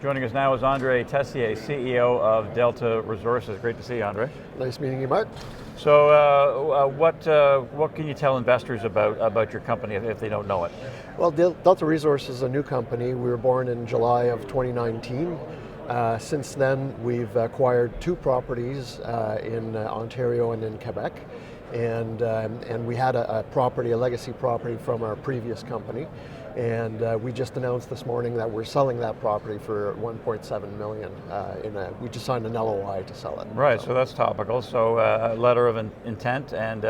Joining us now is Andre Tessier, CEO of Delta Resources. Great to see you, Andre. Nice meeting you, Mark. So what can you tell investors about your company if they don't know it? Well, Delta Resources is a new company. We were born in July of 2019. Since then, we've acquired two properties in Ontario and in Quebec. And we had a legacy property from our previous company. And we just announced this morning that we're selling that property for $1.7 million. We just signed an LOI to sell it. Right, so that's topical. So a letter of intent, and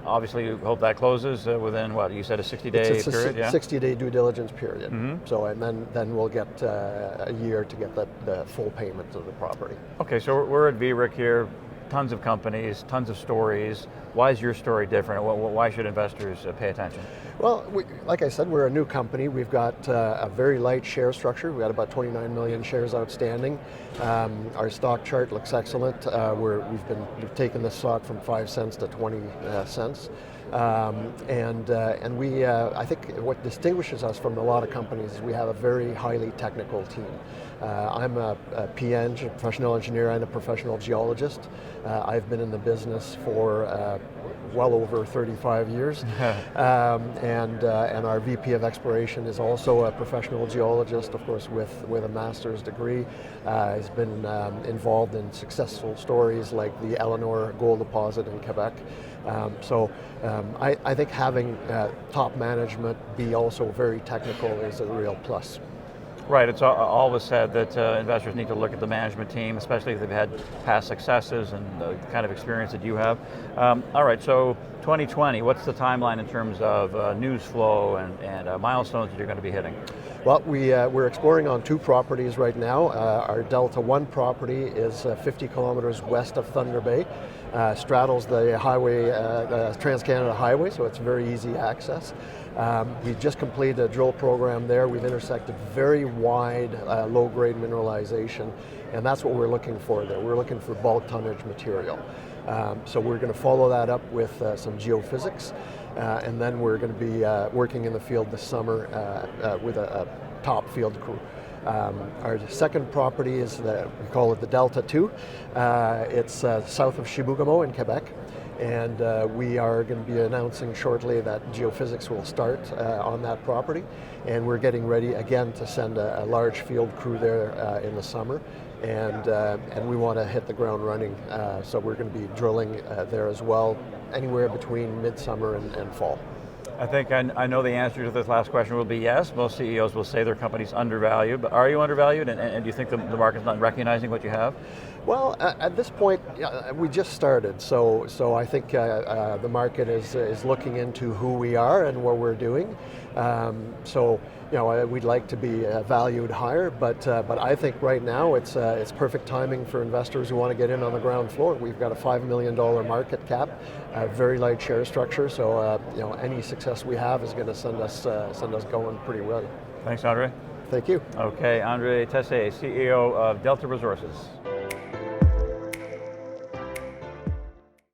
obviously you hope that closes within what, you said a 60-day period? Yeah? 60-day due diligence period. Mm-hmm. So, and then we'll get a year to get the full payment of the property. Okay, so we're at VRIC here. Tons of companies, tons of stories. Why is your story different? Why should investors pay attention? Well, like I said, we're a new company. We've got a very light share structure. We've got about 29 million shares outstanding. Our stock chart looks excellent. We've taken the stock from 5 cents to 20 cents. And I think what distinguishes us from a lot of companies is we have a very highly technical team. I'm a PN, professional engineer, and a professional geologist. I've been in the business for well over 35 years. And our VP of exploration is also a professional geologist, of course, with a master's degree. He's been involved in successful stories like the Eleanor gold deposit in Quebec. I think having top management be also very technical is a real plus. Right, it's always said that investors need to look at the management team, especially if they've had past successes and the kind of experience that you have. All right, so 2020, what's the timeline in terms of news flow and milestones that you're going to be hitting? Well, we're exploring on two properties right now. Our Delta 1 property is 50 kilometers west of Thunder Bay. Straddles the highway, the Trans-Canada Highway, so it's very easy access. We just completed a drill program there. We've intersected very wide, low-grade mineralization, and that's what we're looking for there. We're looking for bulk tonnage material. So we're going to follow that up with some geophysics, and then we're going to be working in the field this summer with a top field crew. Our second property is, we call it the Delta 2. It's south of Chibougamau in Quebec. And we are going to be announcing shortly that geophysics will start on that property. And we're getting ready again to send a large field crew there in the summer. And we want to hit the ground running. So we're going to be drilling there as well, anywhere between midsummer and fall. I think I know the answer to this last question will be yes. Most CEOs will say their company's undervalued, but are you undervalued? And do you think the market's not recognizing what you have? Well, at this point, we just started, so I think the market is looking into who we are and what we're doing. So we'd like to be valued higher, but I think right now it's perfect timing for investors who want to get in on the ground floor. We've got a $5 million market cap, a very light share structure, so any success we have is going to send us going pretty well. Thanks, Andre. Thank you. Okay, Andre Tessier, CEO of Delta Resources.